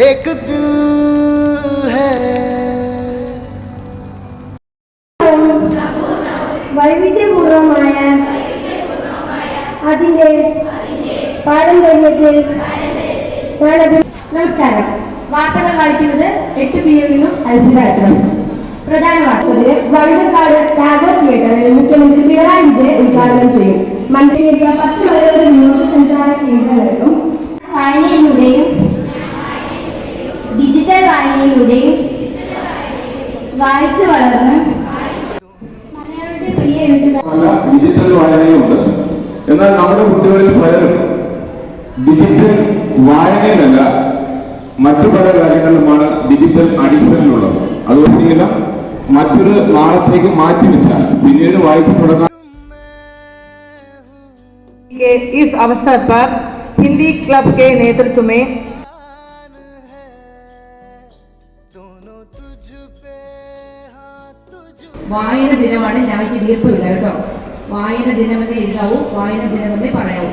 एक दिल है വൈവിധ്യപൂർവമായ അതിന്റെ പാരമ്പര്യത്തിൽ. നമസ്കാരം. വാർത്തകൾ വായിക്കുന്നത് 8 PM നിന്നും അൽസിദാശ്രം. പ്രധാന വാർത്തകൾ. വഴുതക്കാട് ടാഗോർ തിയേറ്ററിൽ മുഖ്യമന്ത്രി പിണറായി വിജയൻ ഉദ്ഘാടനം ചെയ്യും. മന്ത്രി 10 വരെയുള്ള വിനോദസഞ്ചാര കേന്ദ്രങ്ങളിലും വായനയിലൂടെയും ഡിജിറ്റൽ വായനയിലൂടെയും വായിച്ചു വളർന്ന് മലയാളിയുടെ പ്രിയ എഴുത്തുകാർ. ഡിജിറ്റൽ വായനയുണ്ട്. എന്നാൽ നമ്മുടെ കുട്ടികളിൽ പലരും ഡിജിറ്റൽ വായനയിലല്ല മറ്റു പല കാര്യങ്ങളിലുമാണ് ഡിജിറ്റൽ അഡിക്ഷനിലുള്ളത്. അതുകൊണ്ട് മറ്റൊരു നാളത്തേക്ക് മാറ്റിവെച്ചാൽ പിന്നീട് വായിച്ചു തുടങ്ങാൻ. इस अवसर पर हिंदी क्लब के नेतृत्व में വായന ദിനമാണ്. ഞങ്ങൾക്ക് ദീർഘമില്ല കേട്ടോ. വായന ദിനമെന്നേ എഴുതാവൂ, വായന ദിനമെന്നേ പറയാവൂ.